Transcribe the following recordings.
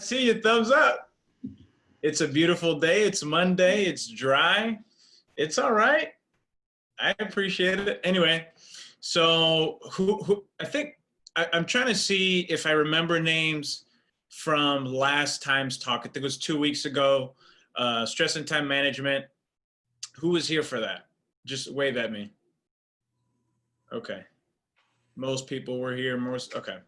see your thumbs up. It's a beautiful day. It's Monday. It's dry. It's all right. I appreciate it. Anyway, so I think I'm trying to see if I remember names from last time's talk. I think it was 2 weeks ago. Stress and time management. Who was here for that? Just wave at me. Okay. Most people were here. Okay.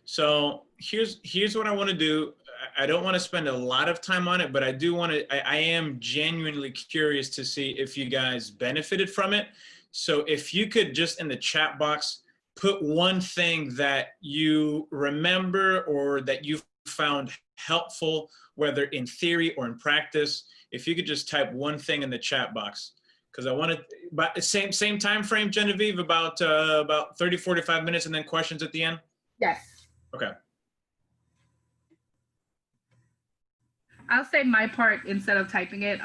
So here's what I want to do. I don't want to spend a lot of time on it, but I do want to, I am genuinely curious to see if you guys benefited from it. So if you could just in the chat box, put one thing that you remember or that you found helpful, whether in theory or in practice. If you could just type one thing in the chat box, because I want to, but same time frame, Genevieve, about 30, 45 minutes, and then questions at the end. Yes. Okay. I'll say my part instead of typing it.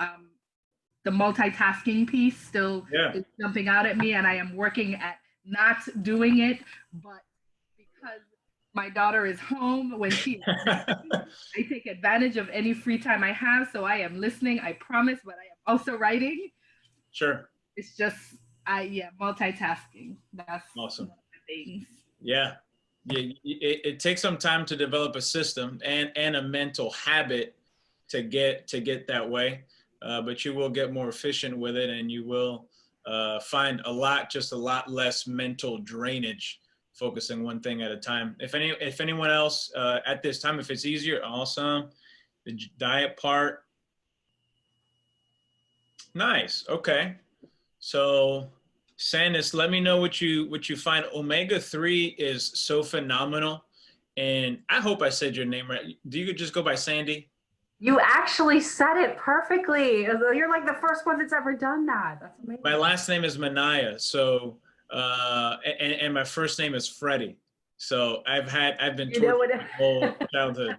The multitasking piece still is jumping out at me, and I am working at not doing it, but because my daughter is home when she is I take advantage of any free time I have, so I am listening, I promise, but I am also writing. Sure. It's just, multitasking. That's awesome. One of the things. Yeah. It takes some time to develop a system and a mental habit to get that way, but you will get more efficient with it, and you will find a lot less mental drainage focusing one thing at a time. If anyone else at this time, if it's easier, awesome. The diet part, nice. Okay, so Sandus, let me know what you find. Omega-3 is so phenomenal, and I hope I said your name right. Do you just go by Sandy? You actually said it perfectly. You're like the first one that's ever done that. That's amazing. My last name is Manaya, so and my first name is Freddy. So I've been tortured my whole childhood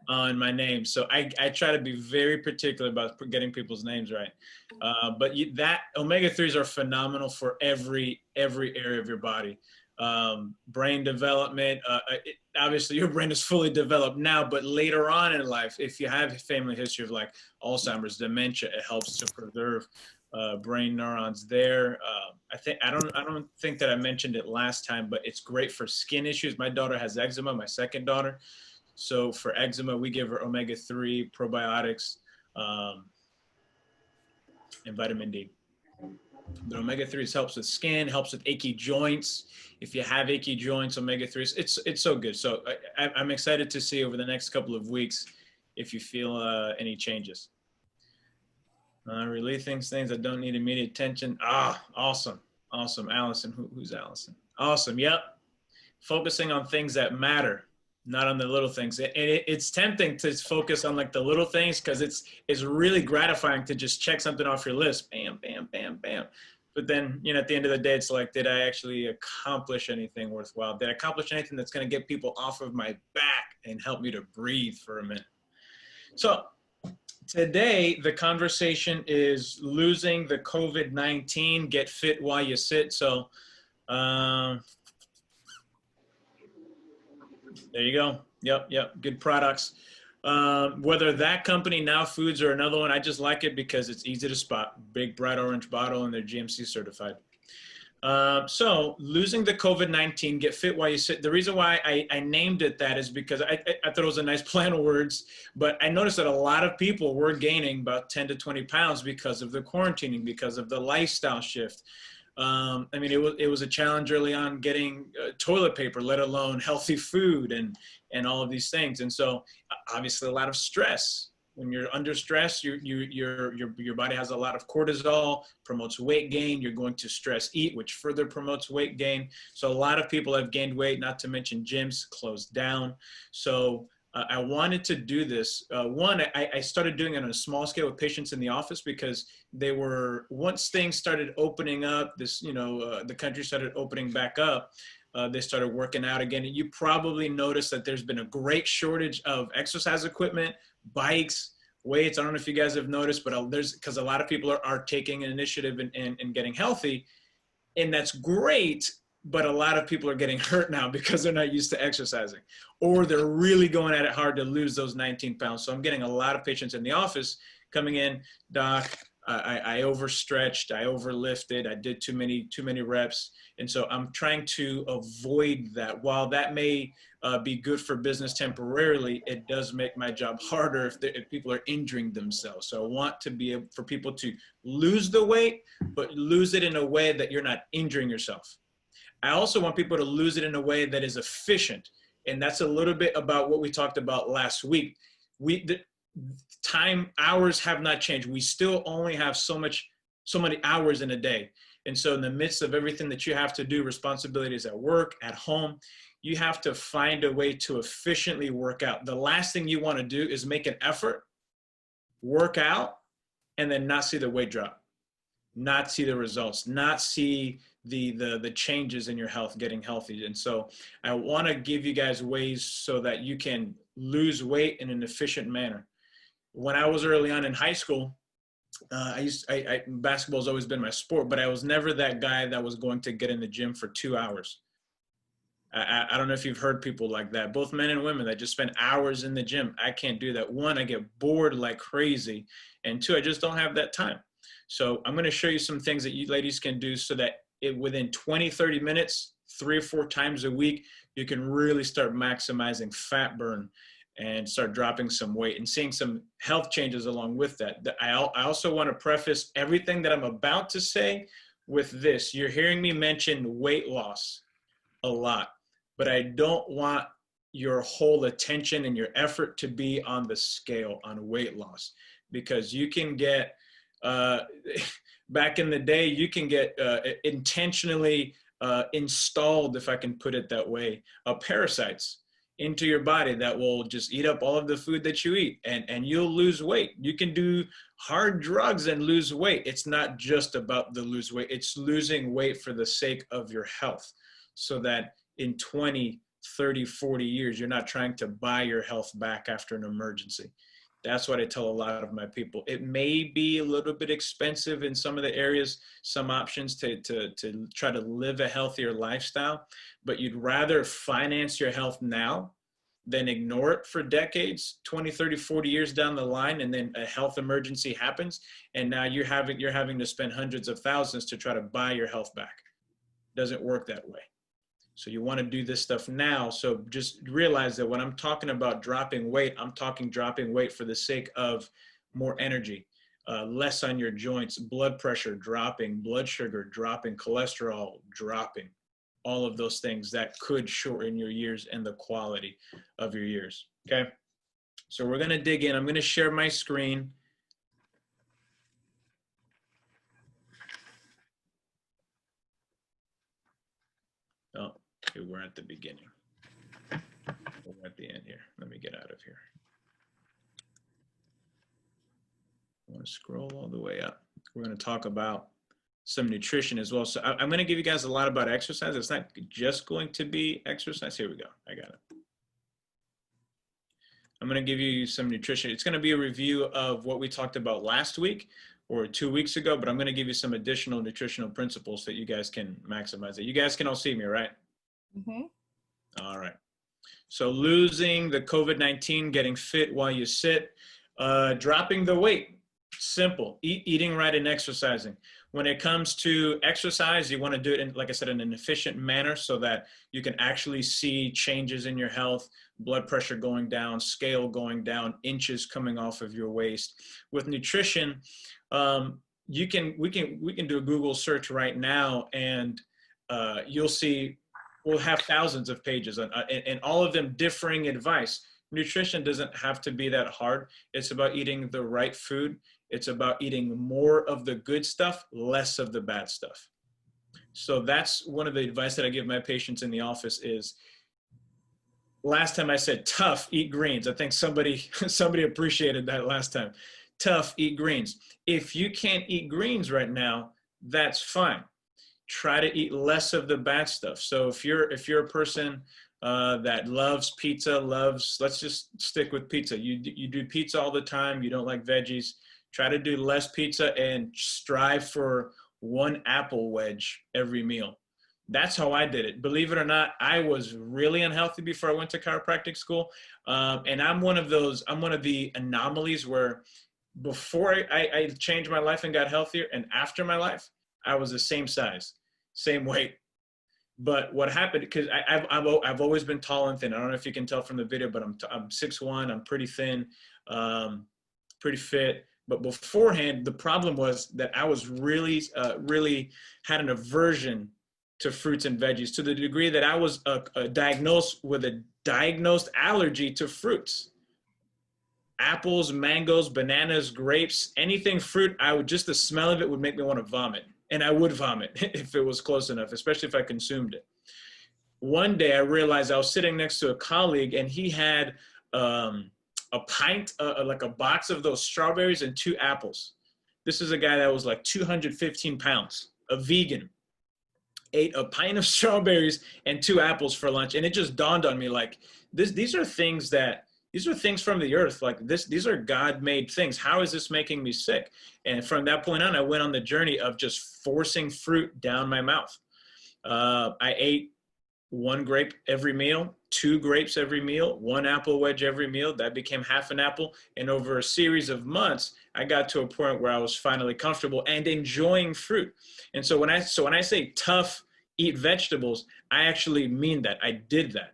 on my name. So I try to be very particular about getting people's names right. But that omega-3s are phenomenal for every area of your body. Brain development, obviously your brain is fully developed now, but later on in life, if you have a family history of like Alzheimer's, dementia, it helps to preserve brain neurons there. I don't think that I mentioned it last time, but it's great for skin issues. My daughter has eczema, my second daughter. So for eczema, we give her omega-3 probiotics and vitamin D. The omega-3s helps with skin, helps with achy joints. If you have achy joints, omega-3s, it's so good. So I'm excited to see over the next couple of weeks if you feel any changes. Relieve things that don't need immediate attention. Awesome. Awesome. Allison, who's Allison? Awesome. Yep. Focusing on things that matter, not on the little things. It's tempting to focus on like the little things because it's really gratifying to just check something off your list. Bam, bam, bam, bam. But then, at the end of the day, it's like, did I actually accomplish anything worthwhile? Did I accomplish anything that's going to get people off of my back and help me to breathe for a minute? So today, the conversation is losing the COVID-19, get fit while you sit. So there you go. Yep. Good products. Whether that company, Now Foods, or another one, I just like it because it's easy to spot. Big, bright orange bottle, and they're GMC certified. So losing the COVID-19, get fit while you sit. The reason why I named it that is because I thought it was a nice play on words, but I noticed that a lot of people were gaining about 10 to 20 pounds because of the quarantining, because of the lifestyle shift. I mean, it was a challenge early on getting toilet paper, let alone healthy food and all of these things. And so obviously a lot of stress. When you're under stress, your body has a lot of cortisol, promotes weight gain. You're going to stress eat, which further promotes weight gain. So a lot of people have gained weight, not to mention gyms closed down. So I wanted to do this. One, I started doing it on a small scale with patients in the office because once things started opening up, the country started opening back up, they started working out again. And you probably noticed that there's been a great shortage of exercise equipment, bikes, weights. I don't know if you guys have noticed, but because a lot of people are taking an initiative in getting healthy. And that's great, but a lot of people are getting hurt now because they're not used to exercising, or they're really going at it hard to lose those 19 pounds. So I'm getting a lot of patients in the office coming in, doc, I overstretched, I overlifted, I did too many reps. And so I'm trying to avoid that. While that may be good for business temporarily, it does make my job harder if people are injuring themselves. So I want to be able for people to lose the weight, but lose it in a way that you're not injuring yourself. I also want people to lose it in a way that is efficient. And that's a little bit about what we talked about last week. The hours have not changed. We still only have so many hours in a day. And so in the midst of everything that you have to do, responsibilities at work, at home, you have to find a way to efficiently work out. The last thing you want to do is make an effort, work out, and then not see the weight drop, not see the results, not see the changes in your health, getting healthy. And so I want to give you guys ways so that you can lose weight in an efficient manner. When I was early on in high school, basketball has always been my sport, but I was never that guy that was going to get in the gym for 2 hours. I don't know if you've heard people like that, both men and women that just spend hours in the gym. I can't do that. One, I get bored like crazy. And two, I just don't have that time. So I'm going to show you some things that you ladies can do so that within 20, 30 minutes, 3 or 4 times a week, you can really start maximizing fat burn and start dropping some weight and seeing some health changes along with that. I also want to preface everything that I'm about to say with this. You're hearing me mention weight loss a lot, but I don't want your whole attention and your effort to be on the scale on weight loss, because you can get, back in the day, you can get intentionally installed, if I can put it that way, parasites into your body that will just eat up all of the food that you eat, and you'll lose weight. You can do hard drugs and lose weight. It's not just about the lose weight. It's losing weight for the sake of your health, so that in 20, 30, 40 years, you're not trying to buy your health back after an emergency. That's what I tell a lot of my people. It may be a little bit expensive in some of the areas, some options to try to live a healthier lifestyle, but you'd rather finance your health now than ignore it for decades, 20, 30, 40 years down the line, and then a health emergency happens, and now you're having to spend hundreds of thousands to try to buy your health back. It doesn't work that way. So you want to do this stuff now. So just realize that when I'm talking about dropping weight, I'm talking dropping weight for the sake of more energy, less on your joints, blood pressure dropping, blood sugar dropping, cholesterol dropping, all of those things that could shorten your years and the quality of your years. Okay. So we're going to dig in. I'm going to share my screen. Oh. Okay, we're at the beginning. We're at the end here. Let me get out of here. I want to scroll all the way up. We're going to talk about some nutrition as well. So I'm going to give you guys a lot about exercise. It's not just going to be exercise. Here we go. I got it. I'm going to give you some nutrition. It's going to be a review of what we talked about last week or 2 weeks ago, but I'm going to give you some additional nutritional principles that you guys can maximize it. You guys can all see me, right? Mm-hmm. All right. So losing the COVID-19, getting fit while you sit, dropping the weight, simple, eating right and exercising. When it comes to exercise, you want to do it in, like I said, in an efficient manner so that you can actually see changes in your health, blood pressure going down, scale going down, inches coming off of your waist. With nutrition, we can do a Google search right now, and you'll see we'll have thousands of pages and all of them differing advice. Nutrition doesn't have to be that hard. It's about eating the right food. It's about eating more of the good stuff, less of the bad stuff. So that's one of the advice that I give my patients in the office is, last time I said tough, eat greens. I think somebody appreciated that last time. Tough, eat greens. If you can't eat greens right now, that's fine. Try to eat less of the bad stuff. So if you're a person that loves pizza, let's just stick with pizza. You do pizza all the time. You don't like veggies. Try to do less pizza and strive for 1 apple wedge every meal. That's how I did it. Believe it or not, I was really unhealthy before I went to chiropractic school. And I'm one of the anomalies where before I changed my life and got healthier, and after my life, I was the same size, same weight. But what happened, because I've always been tall and thin. I don't know if you can tell from the video, but I'm 6'1", I'm pretty thin, pretty fit. But beforehand, the problem was that I was really had an aversion to fruits and veggies, to the degree that I was diagnosed with a diagnosed allergy to fruits. Apples, mangoes, bananas, grapes, anything fruit, just the smell of it would make me want to vomit. And I would vomit if it was close enough, especially if I consumed it. One day I realized I was sitting next to a colleague, and he had a pint, like a box of those strawberries and 2 apples. This is a guy that was like 215 pounds, a vegan, ate a pint of strawberries and 2 apples for lunch. And it just dawned on me, like, these are things from the earth. Like these are God-made things. How is this making me sick? And from that point on, I went on the journey of just forcing fruit down my mouth. I ate 1 grape every meal, 2 grapes every meal, 1 apple wedge every meal. That became half an apple. And over a series of months, I got to a point where I was finally comfortable and enjoying fruit. And so when I say tough, eat vegetables, I actually mean that. I did that.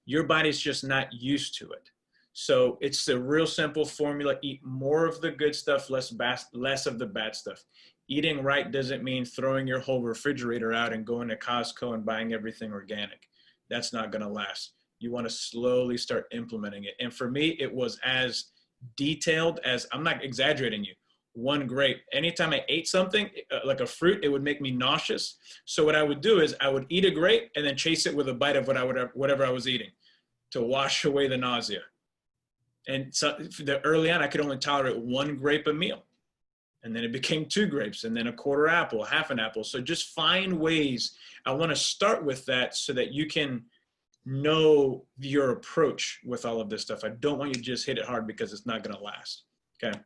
Your body's just not used to it. So it's a real simple formula. Eat more of the good stuff, less of the bad stuff. Eating right doesn't mean throwing your whole refrigerator out and going to Costco and buying everything organic. That's not going to last. You want to slowly start implementing it. And for me, it was as detailed as, I'm not exaggerating you, 1 grape. Anytime I ate something, like a fruit, it would make me nauseous. So what I would do is I would eat a grape and then chase it with a bite of whatever I was eating to wash away the nausea. And so early on, I could only tolerate 1 grape a meal. And then it became 2 grapes, and then a 1/4 apple, half an apple. So just find ways. I want to start with that so that you can know your approach with all of this stuff. I don't want you to just hit it hard, because it's not going to last. Okay.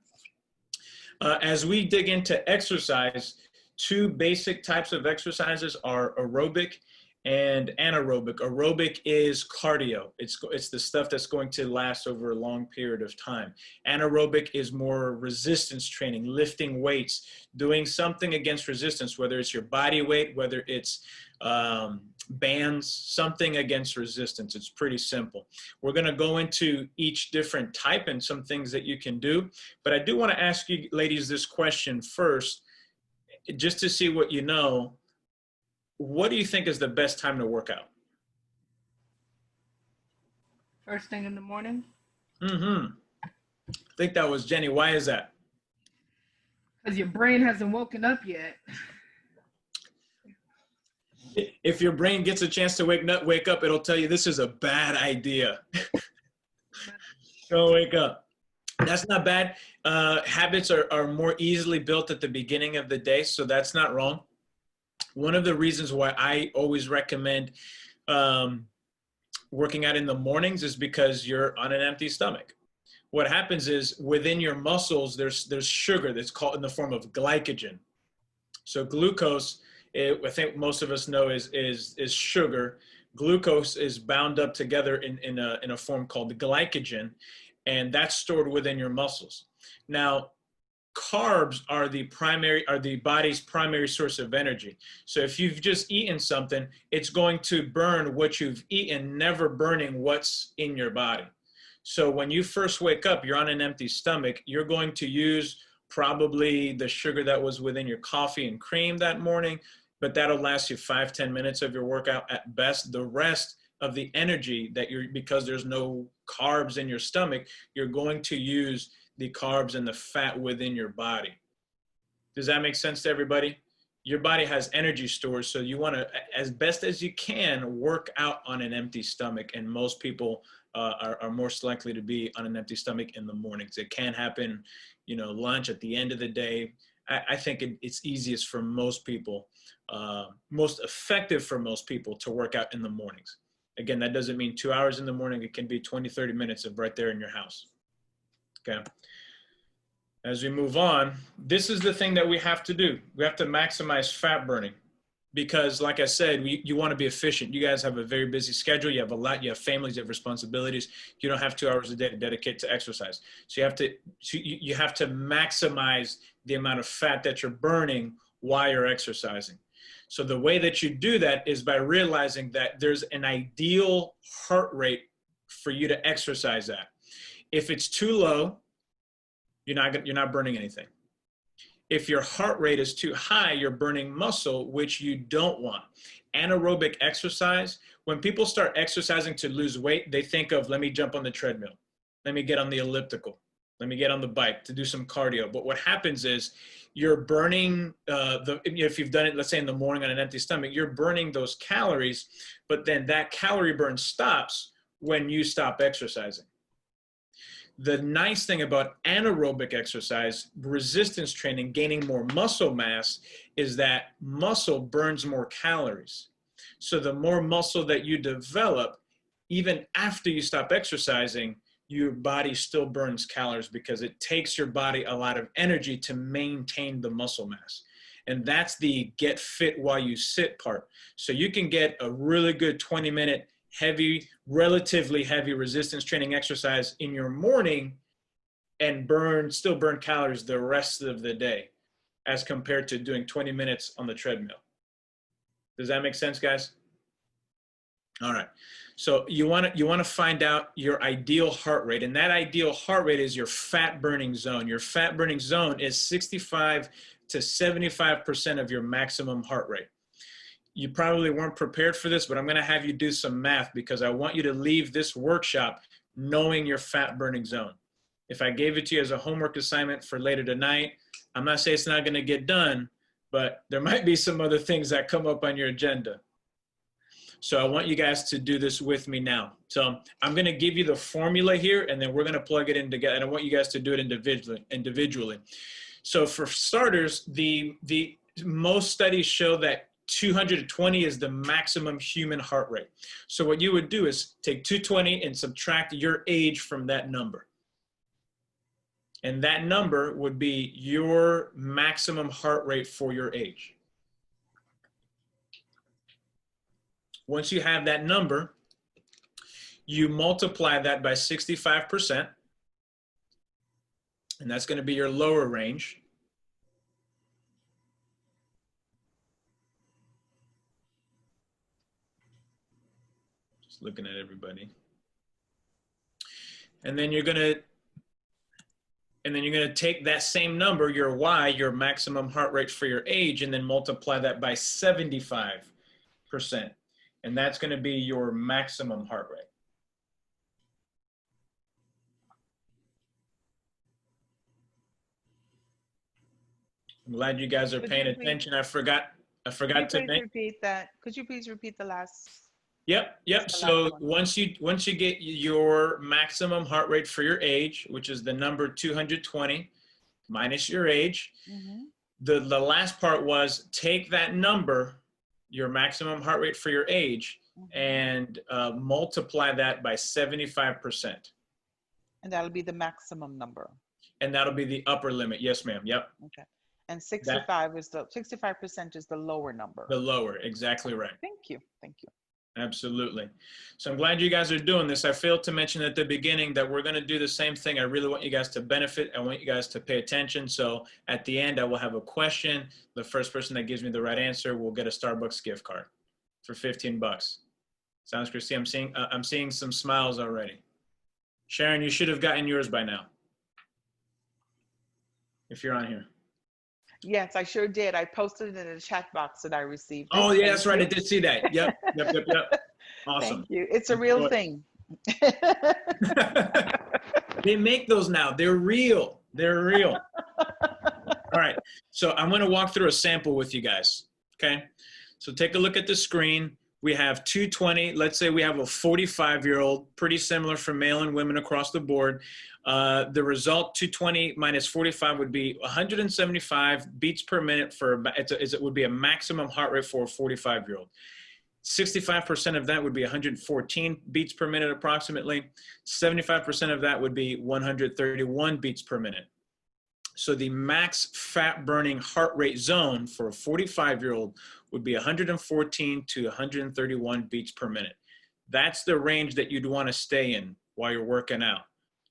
As we dig into exercise, 2 basic types of exercises are aerobic and anaerobic. Aerobic is cardio. It's the stuff that's going to last over a long period of time. Anaerobic is more resistance training, lifting weights, doing something against resistance, whether it's your body weight, whether it's bands, something against resistance. It's pretty simple. We're going to go into each different type and some things that you can do. But I do want to ask you ladies this question first, just to see what you know. What do you think is the best time to work out? First thing in the morning. I think that was Jenny. Why is that? Because your brain hasn't woken up yet. If your brain gets a chance to wake up, it'll tell you this is a bad idea. Don't wake up. That's not bad. Habits are more easily built at the beginning of the day, so that's not wrong. One of the reasons why I always recommend working out in the mornings is because you're on an empty stomach. What happens is within your muscles, there's sugar that's called in the form of glycogen. So glucose, I think most of us know is sugar. Glucose is bound up together in a form called glycogen, and that's stored within your muscles. Now, carbs are the body's primary source of energy. So if you've just eaten something, it's going to burn what you've eaten, never burning what's in your body. So when you first wake up, you're on an empty stomach, you're going to use probably the sugar that was within your coffee and cream that morning, but that'll last you 5-10 minutes of your workout at best. The rest of the energy because there's no carbs in your stomach, you're going to use the carbs and the fat within your body. Does that make sense to everybody? Your body has energy stores, so you want to, as best as you can, work out on an empty stomach, and most people are most likely to be on an empty stomach in the mornings. It can happen, lunch, at the end of the day. I think it's easiest for most people, most effective for most people to work out in the mornings. Again, that doesn't mean 2 hours in the morning. It can be 20-30 minutes of right there in your house. Okay. As we move on, this is the thing that we have to do. We have to maximize fat burning. because like I said, you want to be efficient. You guys have a very busy schedule. You have a lot, you have families, you have responsibilities. You don't have 2 hours a day to dedicate to exercise. So you have to maximize the amount of fat that you're burning while you're exercising. So the way that you do that is by realizing that there's an ideal heart rate for you to exercise at. If it's too low, you're not burning anything. If your heart rate is too high, you're burning muscle, which you don't want. Anaerobic exercise, when people start exercising to lose weight, they think of, let me jump on the treadmill. Let me get on the elliptical. Let me get on the bike to do some cardio. But what happens is you're burning, if you've done it, let's say in the morning on an empty stomach, you're burning those calories, but then that calorie burn stops when you stop exercising. The nice thing about anaerobic exercise, resistance training, gaining more muscle mass, is that muscle burns more calories. So the more muscle that you develop, even after you stop exercising, your body still burns calories because it takes your body a lot of energy to maintain the muscle mass. And that's the get fit while you sit part. So you can get a really good 20-minute relatively heavy resistance training exercise in your morning and still burn calories the rest of the day as compared to doing 20 minutes on the treadmill. Does that make sense, guys? All right. So you want to find out your ideal heart rate, and that ideal heart rate is your fat burning zone. Your fat burning zone is 65 to 75% of your maximum heart rate. You probably weren't prepared for this, but I'm going to have you do some math because I want you to leave this workshop knowing your fat burning zone. If I gave it to you as a homework assignment for later tonight, I'm not saying it's not going to get done, but there might be some other things that come up on your agenda. So I want you guys to do this with me now. So I'm going to give you the formula here, and then we're going to plug it in together. And I want you guys to do it individually. So for starters, the most studies show that 220 is the maximum human heart rate. So what you would do is take 220 and subtract your age from that number. And that number would be your maximum heart rate for your age. Once you have that number, you multiply that by 65%, and that's going to be your lower range. Just looking at everybody. And then you're going to take that same number, your Y, your maximum heart rate for your age, and then multiply that by 75%. And that's going to be your maximum heart rate. I'm glad you guys are paying attention. I forgot to repeat that. Could you please repeat the last? Yep. So once you get your maximum heart rate for your age, which is the number 220 minus your age, the last part was take that number, your maximum heart rate for your age, and multiply that by 75%. And that'll be the maximum number. And that'll be the upper limit. Yes, ma'am. Yep. Okay. And 65% is the lower number. The lower, exactly right. Thank you. Thank you. Absolutely. So I'm glad you guys are doing this. I failed to mention at the beginning that we're going to do the same thing. I really want you guys to benefit. I want you guys to pay attention. So at the end, I will have a question. The first person that gives me the right answer will get a Starbucks gift card for 15 bucks. Sounds good. See, I'm seeing some smiles already. Sharon, you should have gotten yours by now, if you're on here. Yes, I sure did. I posted it in the chat box that I received. Oh, yeah, that's right. I did see that. Yep. Awesome. Thank you. It's a real thing. They make those now. They're real. They're real. All right. So I'm going to walk through a sample with you guys. Okay. So take a look at the screen. We have 220. Let's say we have a 45-year-old, pretty similar for male and women across the board. The result, 220 minus 45 would be 175 beats per minute for, it would be a maximum heart rate for a 45-year-old. 65% of that would be 114 beats per minute approximately. 75% of that would be 131 beats per minute. So the max fat burning heart rate zone for a 45-year-old would be 114 to 131 beats per minute. That's the range that you'd want to stay in while you're working out.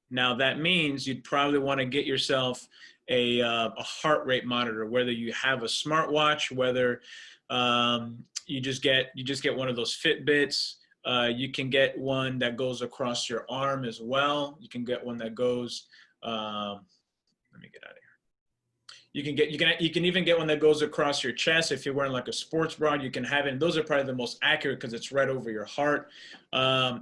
Now that means you'd probably want to get yourself a heart rate monitor, whether you have a smartwatch, whether you just get one of those Fitbits. You can get one that goes across your arm as well. You can get one that goes. Let me get out of here. You can even get one that goes across your chest. If you're wearing like a sports bra, you can have it. And those are probably the most accurate because it's right over your heart.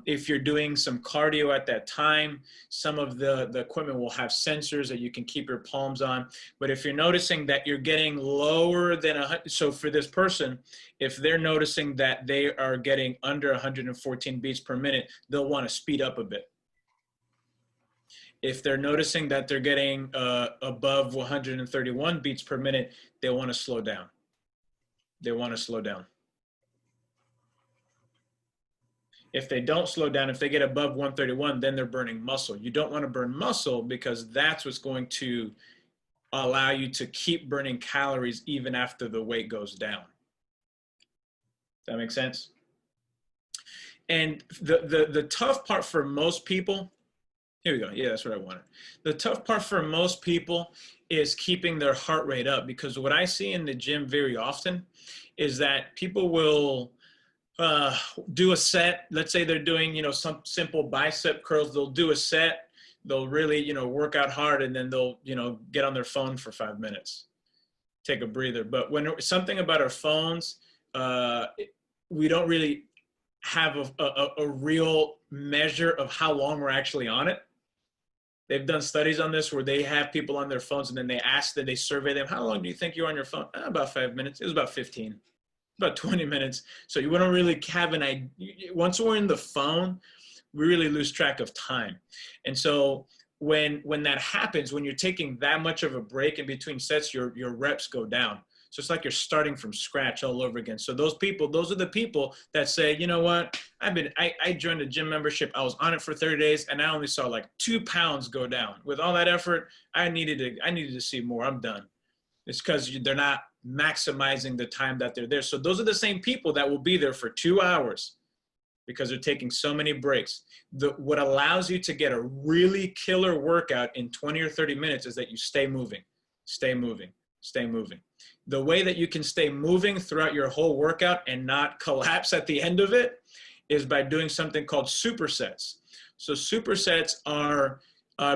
If you're doing some cardio at that time, some of the equipment will have sensors that you can keep your palms on. But if you're noticing that you're getting lower than so for this person, if they're noticing that they are getting under 114 beats per minute, they'll want to speed up a bit. If they're noticing that they're getting above 131 beats per minute, they want to slow down. They want to slow down. If they don't slow down, if they get above 131, then they're burning muscle. You don't want to burn muscle because that's what's going to allow you to keep burning calories even after the weight goes down. That makes sense? And the tough part for most people, here we go. Yeah, that's what I wanted. The tough part for most people is keeping their heart rate up, because what I see in the gym very often is that people will do a set. Let's say they're doing, some simple bicep curls. They'll do a set. They'll really, work out hard, and then they'll, get on their phone for 5 minutes, take a breather. But when something about our phones, we don't really have a real measure of how long we're actually on it. They've done studies on this where they have people on their phones, and then they survey them. How long do you think you're on your phone? About 5 minutes. It was about 15, about 20 minutes. So you wouldn't really have an idea. Once we're in the phone, we really lose track of time. And so when that happens, when you're taking that much of a break in between sets, your reps go down. So it's like you're starting from scratch all over again. So those are the people that say, you know what, I joined a gym membership. I was on it for 30 days and I only saw like 2 pounds go down. With all that effort, I needed to see more. I'm done. It's because they're not maximizing the time that they're there. So those are the same people that will be there for 2 hours because they're taking so many breaks. What allows you to get a really killer workout in 20 or 30 minutes is that you stay moving, stay moving, stay moving. The way that you can stay moving throughout your whole workout and not collapse at the end of it is by doing something called supersets. So supersets are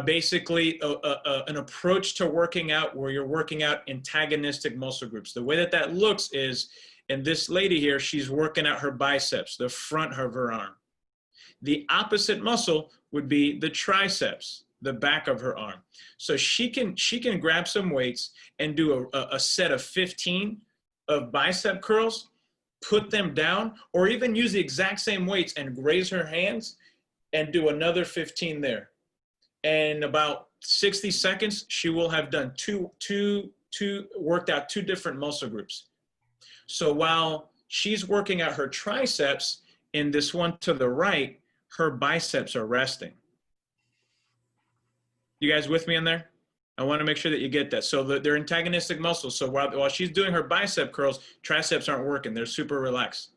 basically an approach to working out where you're working out antagonistic muscle groups. The way that looks is, and this lady here, she's working out her biceps, the front of her arm. The opposite muscle would be the triceps, the back of her arm. So she can grab some weights and do a set of 15 of bicep curls, put them down, or even use the exact same weights and raise her hands and do another 15 there. And about 60 seconds, she will have done worked out 2 different muscle groups. So while she's working out her triceps, in this one to the right, her biceps are resting. You guys with me in there? I want to make sure that you get that. So they're antagonistic muscles. So while she's doing her bicep curls, triceps aren't working. They're super relaxed.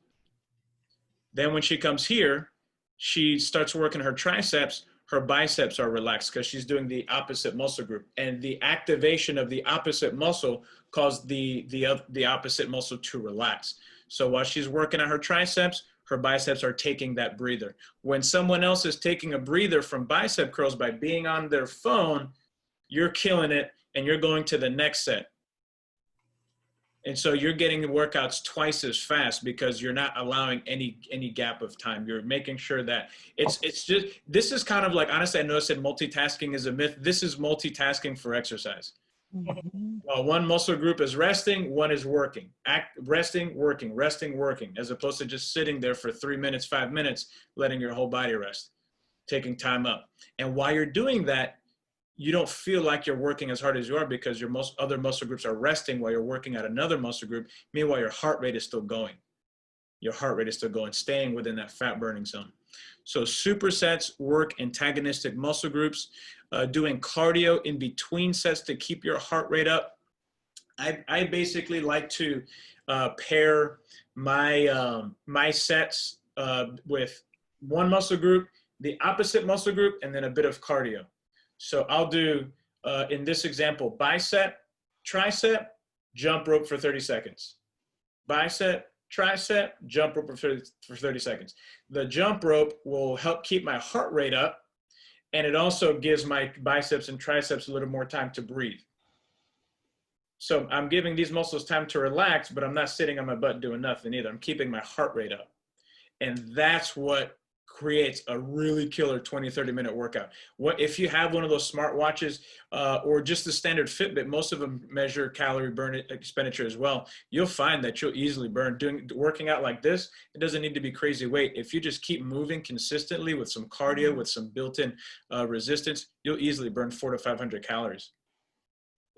Then when she comes here, she starts working her triceps. Her biceps are relaxed because she's doing the opposite muscle group. And the activation of the opposite muscle caused the opposite muscle to relax. So while she's working on her triceps, her biceps are taking that breather. When someone else is taking a breather from bicep curls by being on their phone, you're killing it and you're going to the next set. And so you're getting the workouts twice as fast because you're not allowing any gap of time. You're making sure that it's just, this is kind of like, honestly, I know I said multitasking is a myth. This is multitasking for exercise. While one muscle group is resting, one is working. Resting, working, resting, working, as opposed to just sitting there for 3 minutes, 5 minutes, letting your whole body rest, taking time up. And while you're doing that, you don't feel like you're working as hard as you are because your other muscle groups are resting while you're working at another muscle group. Meanwhile, your heart rate is still going. Your heart rate is still going, staying within that fat burning zone. So supersets work antagonistic muscle groups, doing cardio in between sets to keep your heart rate up. I basically like to pair my my sets with one muscle group, the opposite muscle group, and then a bit of cardio. So I'll do, in this example, bicep, tricep, jump rope for 30 seconds. Bicep, tricep, jump rope for 30 seconds. The jump rope will help keep my heart rate up, and it also gives my biceps and triceps a little more time to breathe. So I'm giving these muscles time to relax, but I'm not sitting on my butt doing nothing either. I'm keeping my heart rate up. And that's what creates a really killer 20, 30-minute workout. What if you have one of those smart watches or just the standard Fitbit, most of them measure calorie burn expenditure as well. You'll find that you'll easily burn working out like this. It doesn't need to be crazy weight. If you just keep moving consistently with some cardio, with some built-in resistance, you'll easily burn 400 to 500 calories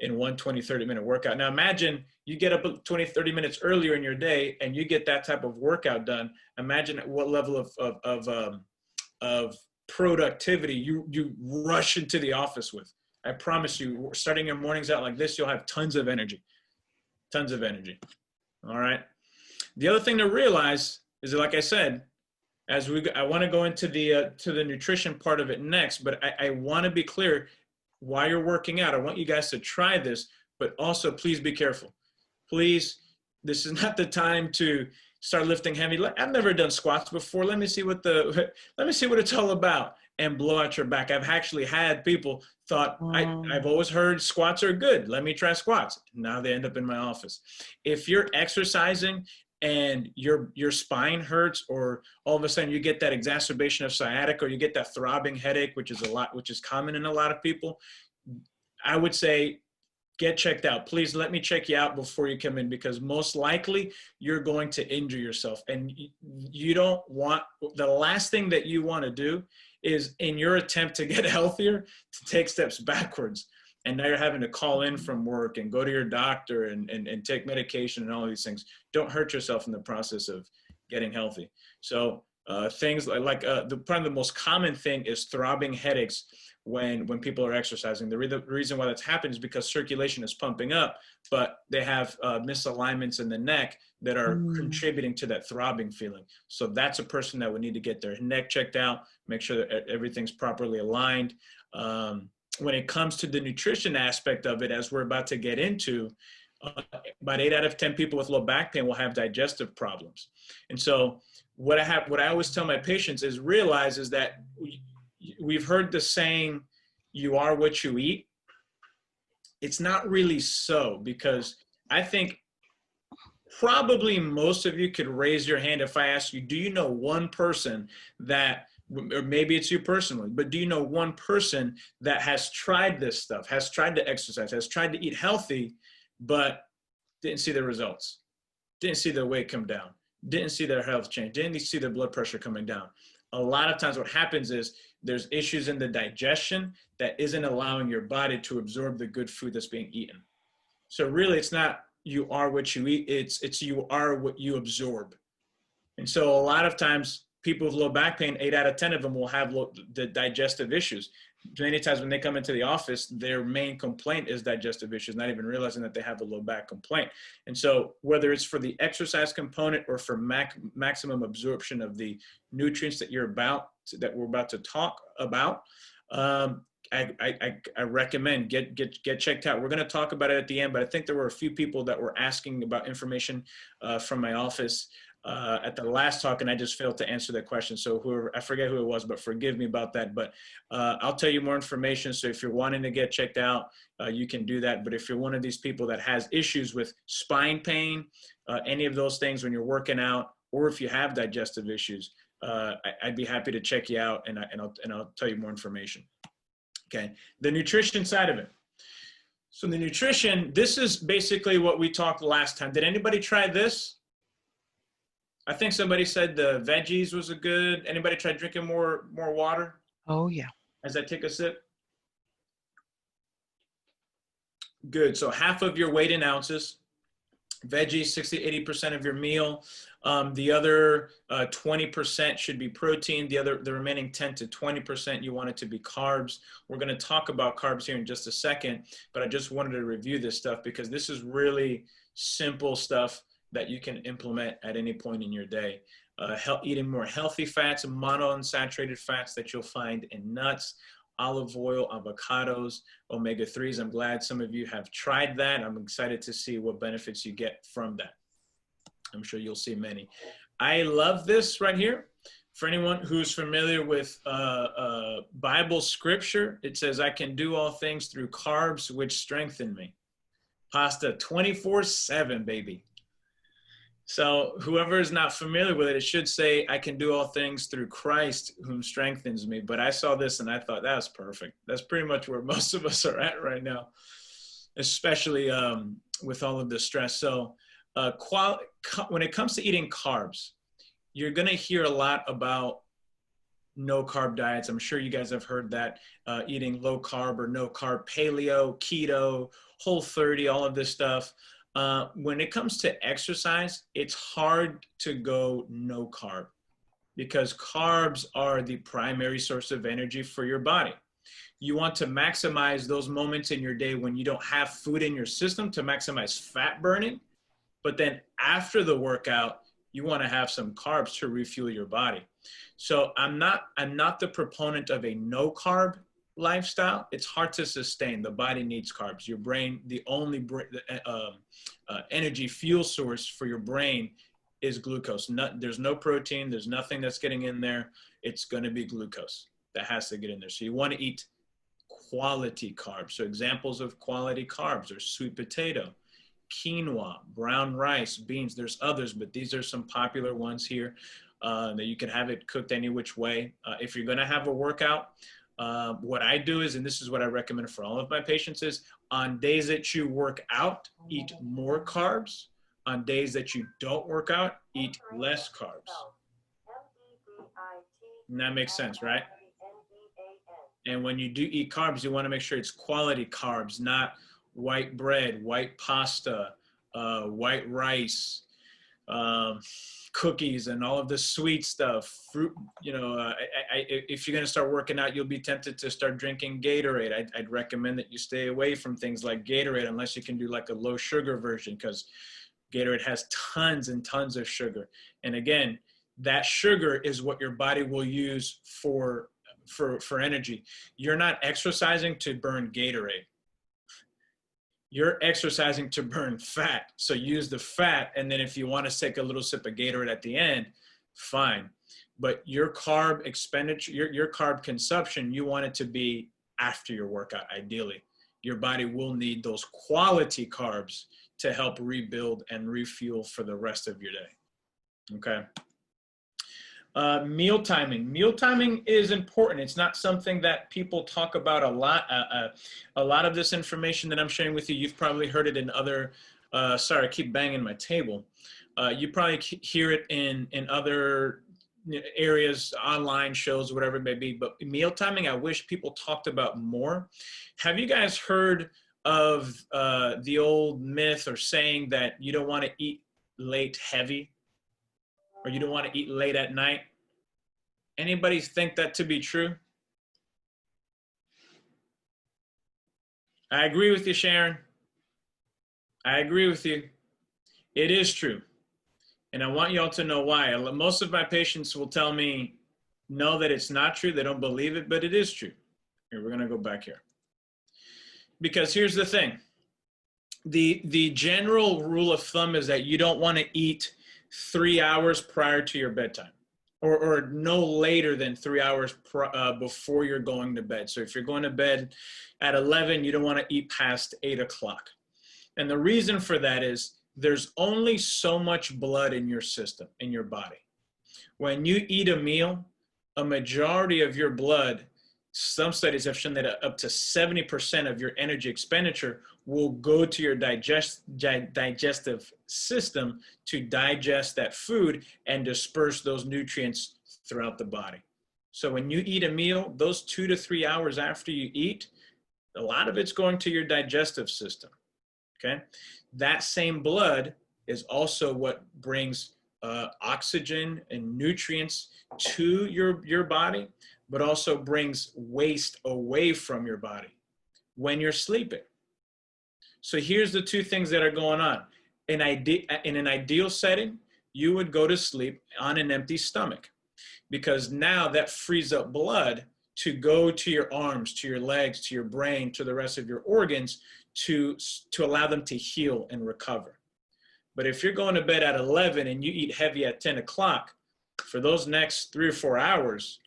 in one 20, 30-minute workout. Now imagine you get up 20, 30 minutes earlier in your day and you get that type of workout done. Imagine what level of productivity you rush into the office with. I promise you, starting your mornings out like this, you'll have tons of energy, tons of energy. All right. The other thing to realize is that, like I said, I want to go into the nutrition part of it next, but I want to be clear. While you're working out, I want you guys to try this, but also please be careful. Please, this is not the time to start lifting heavy. I've never done squats before. Let me see what it's all about, and blow out your back. I've actually had people thought, I've always heard squats are good. Let me try squats. Now they end up in my office. If you're exercising and your spine hurts, or all of a sudden you get that exacerbation of sciatica, or you get that throbbing headache, which is common in a lot of people, I would say get checked out. Please let me check you out before you come in, because most likely you're going to injure yourself, and you don't want, the last thing that you want to do is, in your attempt to get healthier, to take steps backwards. And now you're having to call in from work and go to your doctor and take medication and all these things. Don't hurt yourself in the process of getting healthy. So things like probably the most common thing is throbbing headaches when people are exercising. The reason why that's happened is because circulation is pumping up, but they have misalignments in the neck that are contributing to that throbbing feeling. So that's a person that would need to get their neck checked out, make sure that everything's properly aligned. When it comes to the nutrition aspect of it, as we're about to get into, about 8 out of 10 people with low back pain will have digestive problems. And so what I always tell my patients is, realize is that we've heard the saying, you are what you eat. It's not really so, because I think probably most of you could raise your hand if I ask you, do you know one person that, or maybe it's you personally, but do you know one person that has tried this stuff, has tried to exercise, has tried to eat healthy, but didn't see the results, didn't see their weight come down, didn't see their health change, didn't see their blood pressure coming down? A lot of times what happens is there's issues in the digestion that isn't allowing your body to absorb the good food that's being eaten. So really, it's not you are what you eat, it's you are what you absorb. And so a lot of times, people with low back pain, 8 out of 10 of them will have the digestive issues. Many times when they come into the office, their main complaint is digestive issues, not even realizing that they have a low back complaint. And so whether it's for the exercise component or for maximum absorption of the nutrients that we're about to talk about, I recommend get checked out. We're going to talk about it at the end, but I think there were a few people that were asking about information from my office at the last talk, and I just failed to answer that question. So whoever, I forget who it was, but forgive me about that. But I'll tell you more information. So if you're wanting to get checked out, you can do that. But if you're one of these people that has issues with spine pain, any of those things when you're working out, or if you have digestive issues, I'd be happy to check you out, and I'll tell you more information. Okay, the nutrition side of it. So the nutrition, this is basically what we talked last time. Did anybody try this? I think somebody said the veggies was a good. Anybody try drinking more water? Oh, yeah. As I take a sip. Good. So half of your weight in ounces. Veggies, 60 to 80% of your meal. The other 20% should be protein. The remaining 10 to 20%, you want it to be carbs. We're going to talk about carbs here in just a second, but I just wanted to review this stuff because this is really simple stuff that you can implement at any point in your day. Eating more healthy fats, monounsaturated fats that you'll find in nuts, olive oil, avocados, omega-3s. I'm glad some of you have tried that. I'm excited to see what benefits you get from that. I'm sure you'll see many. I love this right here. For anyone who's familiar with Bible scripture, it says, I can do all things through carbs which strengthen me. Pasta 24/7, baby. So whoever is not familiar with it, it should say, I can do all things through Christ whom strengthens me. But I saw this and I thought, that's perfect. That's pretty much where most of us are at right now, especially with all of the stress. So when it comes to eating carbs, you're going to hear a lot about no carb diets. I'm sure you guys have heard that, eating low carb or no carb, paleo, keto, Whole30, all of this stuff. When it comes to exercise, it's hard to go no carb because carbs are the primary source of energy for your body. You want to maximize those moments in your day when you don't have food in your system to maximize fat burning. But then after the workout, you want to have some carbs to refuel your body. So I'm not the proponent of a no carb lifestyle. It's hard to sustain. The body needs carbs. Your brain, the only energy fuel source for your brain is glucose. There's no protein. There's nothing that's getting in there. It's going to be glucose that has to get in there. So you want to eat quality carbs. So examples of quality carbs are sweet potato, quinoa, brown rice, beans. There's others, but these are some popular ones here that you can have it cooked any which way. If you're going to have a workout, what I do is, and this is what I recommend for all of my patients, is on days that you work out, eat more carbs. On days that you don't work out, eat less carbs. And that makes sense, right? And when you do eat carbs, you want to make sure it's quality carbs, not white bread, white pasta, white rice, cookies, and all of the sweet stuff, fruit. You know, if you're going to start working out, you'll be tempted to start drinking Gatorade. I'd recommend that you stay away from things like Gatorade unless you can do like a low sugar version, because Gatorade has tons and tons of sugar. And again, that sugar is what your body will use for energy. You're not exercising to burn Gatorade. You're exercising to burn fat. So use the fat, and then if you want to take a little sip of Gatorade at the end, fine. But your carb expenditure, your carb consumption, you want it to be after your workout, ideally. Your body will need those quality carbs to help rebuild and refuel for the rest of your day. Okay. Meal timing. Meal timing is important. It's not something that people talk about a lot. A lot of this information that I'm sharing with you, you've probably heard it in other, sorry, I keep banging my table. You probably hear it in other areas, online shows, whatever it may be, but meal timing, I wish people talked about more. Have you guys heard of the old myth or saying that you don't want to eat late heavy? Or you don't want to eat late at night? Anybody think that to be true? I agree with you, Sharon. I agree with you. It is true. And I want y'all to know why. Most of my patients will tell me, no, that it's not true. They don't believe it, but it is true. Here, we're going to go back here. Because here's the thing. The general rule of thumb is that you don't want to eat 3 hours prior to your bedtime, or no later than 3 hours before you're going to bed. So if you're going to bed at 11, you don't want to eat past 8 o'clock. And the reason for that is there's only so much blood in your system, in your body. When you eat a meal, a majority of your blood, some studies have shown that up to 70% of your energy expenditure will go to your digestive system to digest that food and disperse those nutrients throughout the body. So when you eat a meal, those 2 to 3 hours after you eat, a lot of it's going to your digestive system, okay? That same blood is also what brings oxygen and nutrients to your body, but also brings waste away from your body when you're sleeping. So here's the two things that are going on. In an ideal setting, you would go to sleep on an empty stomach, because now that frees up blood to go to your arms, to your legs, to your brain, to the rest of your organs, to allow them to heal and recover. But if you're going to bed at 11 and you eat heavy at 10 o'clock, for those next 3 or 4 hours,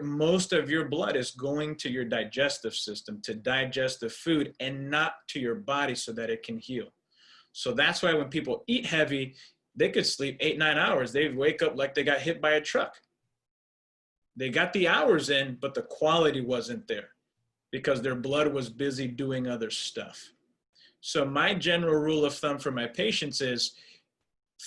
most of your blood is going to your digestive system to digest the food and not to your body so that it can heal. So that's why when people eat heavy, they could sleep 8, 9 hours. They wake up like they got hit by a truck. They got the hours in, but the quality wasn't there because their blood was busy doing other stuff. So my general rule of thumb for my patients is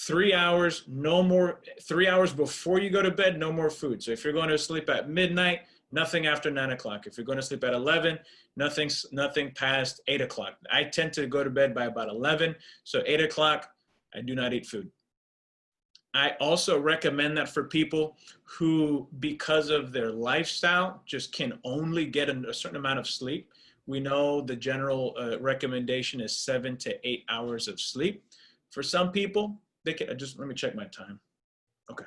3 hours, no more, 3 hours before you go to bed, no more food. So if you're going to sleep at midnight, nothing after 9 o'clock. If you're going to sleep at 11, nothing past 8 o'clock. I tend to go to bed by about 11. So 8 o'clock, I do not eat food. I also recommend that for people who, because of their lifestyle, just can only get a certain amount of sleep. We know the general recommendation is 7 to 8 hours of sleep. For some people, they can, let me check my time. Okay.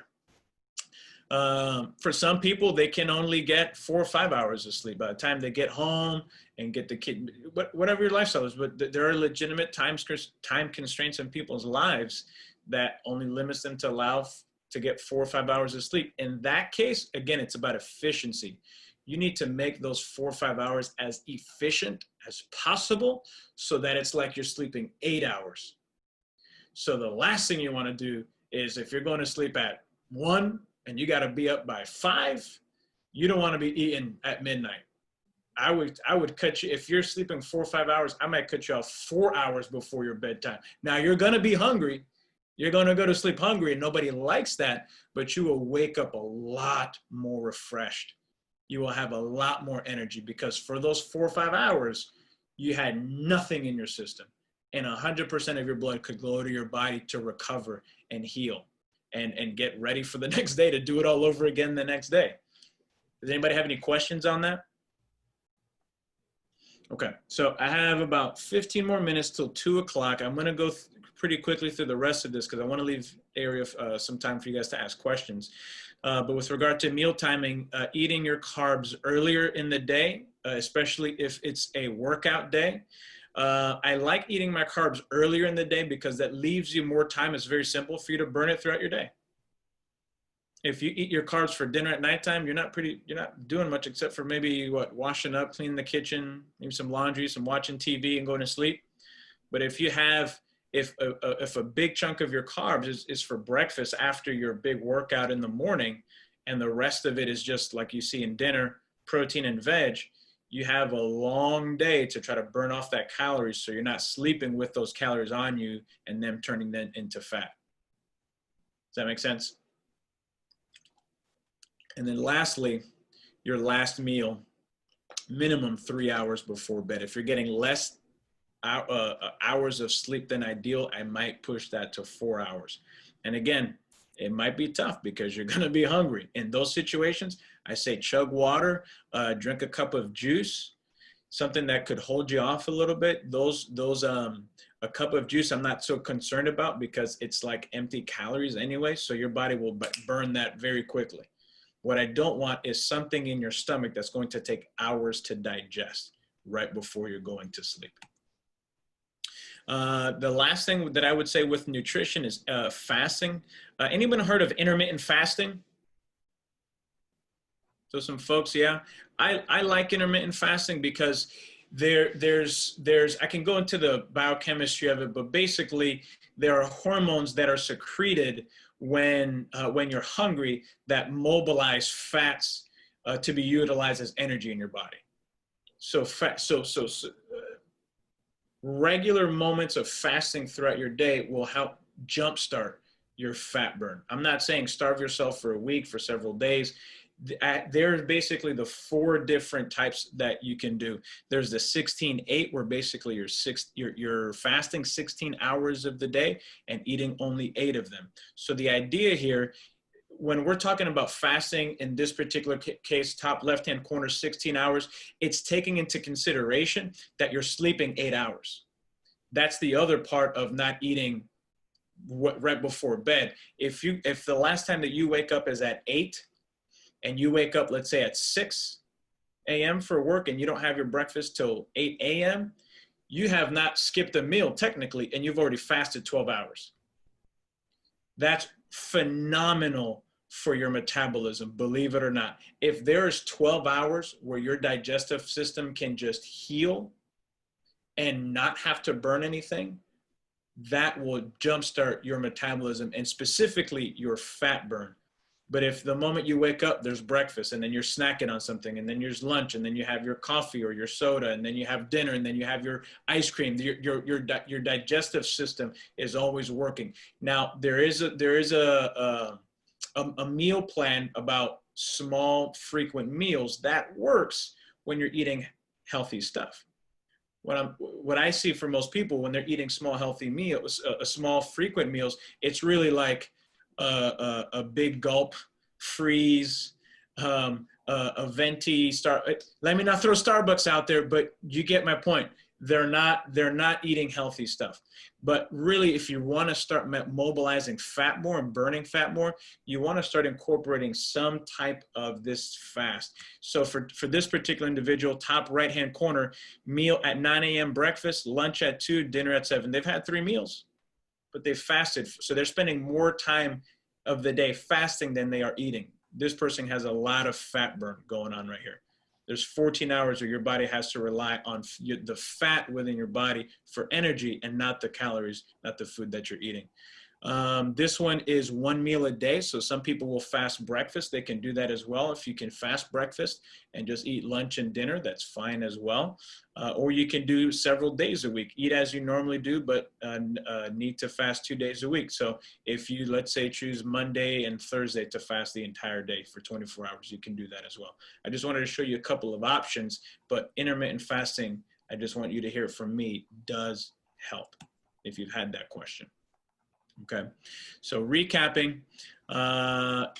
For some people, they can only get 4 or 5 hours of sleep by the time they get home and get the kid, whatever your lifestyle is. But there are legitimate time constraints in people's lives that only limits them to allow to get 4 or 5 hours of sleep. In that case, again, it's about efficiency. You need to make those 4 or 5 hours as efficient as possible so that it's like you're sleeping 8 hours. So the last thing you want to do is, if you're going to sleep at 1 and you got to be up by 5, you don't want to be eating at midnight. I would cut you, if you're sleeping 4 or 5 hours, I might cut you off 4 hours before your bedtime. Now you're going to be hungry. You're going to go to sleep hungry, and nobody likes that, but you will wake up a lot more refreshed. You will have a lot more energy, because for those 4 or 5 hours, you had nothing in your system, and 100% of your blood could go to your body to recover and heal and get ready for the next day to do it all over again the next day. Does anybody have any questions on that? Okay, so I have about 15 more minutes till 2 o'clock. I'm going to go pretty quickly through the rest of this because I want to leave area some time for you guys to ask questions. But with regard to meal timing, eating your carbs earlier in the day, especially if it's a workout day. I like eating my carbs earlier in the day because that leaves you more time. It's very simple for you to burn it throughout your day. If you eat your carbs for dinner at nighttime, you're not doing much except for maybe washing up, cleaning the kitchen, maybe some laundry, some watching TV and going to sleep. But if you have, if a big chunk of your carbs is for breakfast after your big workout in the morning, and the rest of it is just like you see in dinner, protein and veg, you have a long day to try to burn off that calories so you're not sleeping with those calories on you and them turning them into fat. Does that make sense? And then lastly, your last meal, minimum 3 hours before bed. If you're getting less hours of sleep than ideal, I might push that to 4 hours. And again, it might be tough because you're going to be hungry. In those situations, I say chug water, drink a cup of juice, something that could hold you off a little bit. A cup of juice I'm not so concerned about because it's like empty calories anyway, so your body will burn that very quickly. What I don't want is something in your stomach that's going to take hours to digest right before you're going to sleep. The last thing that I would say with nutrition is fasting. Anyone heard of intermittent fasting? So some folks, yeah. I like intermittent fasting because there's I can go into the biochemistry of it, but basically there are hormones that are secreted when you're hungry that mobilize fats to be utilized as energy in your body. So regular moments of fasting throughout your day will help jumpstart your fat burn. I'm not saying starve yourself for a week, for several days. There's basically the 4 different types that you can do. There's the 16-8, where basically you're fasting 16 hours of the day and eating only 8 of them. So the idea here, when we're talking about fasting in this particular case, top left-hand corner, 16 hours, it's taking into consideration that you're sleeping 8 hours. That's the other part of not eating right before bed. If the last time that you wake up is at 8 and you wake up, let's say at 6 a.m. for work, and you don't have your breakfast till 8 a.m., you have not skipped a meal technically, and you've already fasted 12 hours. That's phenomenal for your metabolism, believe it or not. If there's 12 hours where your digestive system can just heal and not have to burn anything, that will jumpstart your metabolism and specifically your fat burn. But if the moment you wake up, there's breakfast, and then you're snacking on something, and then there's lunch, and then you have your coffee or your soda, and then you have dinner, and then you have your ice cream, your digestive system is always working. Now, there is a meal plan about small, frequent meals that works when you're eating healthy stuff. What I see for most people when they're eating small, healthy meals, small, frequent meals, it's really like a big gulp, freeze, a venti, let me not throw Starbucks out there, but you get my point. They're not eating healthy stuff. But really, if you want to start mobilizing fat more and burning fat more, you want to start incorporating some type of this fast. So for this particular individual, top right-hand corner, meal at 9 a.m. breakfast, lunch at 2, dinner at 7. They've had 3 meals, but they've fasted. So they're spending more time of the day fasting than they are eating. This person has a lot of fat burn going on right here. There's 14 hours where your body has to rely on the fat within your body for energy and not the calories, not the food that you're eating. This one is 1 meal a day. So some people will fast breakfast. They can do that as well. If you can fast breakfast and just eat lunch and dinner, that's fine as well. Or you can do several days a week. Eat as you normally do, but need to fast 2 days a week. So if you, let's say, choose Monday and Thursday to fast the entire day for 24 hours, you can do that as well. I just wanted to show you a couple of options, but intermittent fasting, I just want you to hear from me, does help if you've had that question. Okay, so recapping,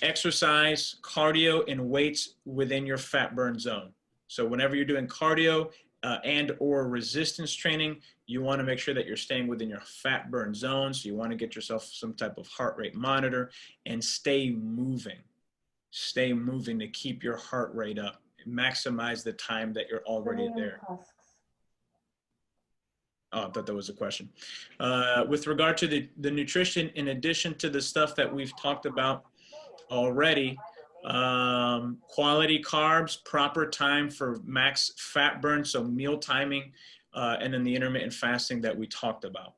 exercise, cardio, and weights within your fat burn zone. So whenever you're doing cardio and or resistance training, you want to make sure that you're staying within your fat burn zone. So you want to get yourself some type of heart rate monitor and stay moving to keep your heart rate up. Maximize the time that you're already there. Oh, I thought that was a question. With regard to the nutrition, in addition to the stuff that we've talked about already, quality carbs, proper time for max fat burn, so meal timing, and then the intermittent fasting that we talked about.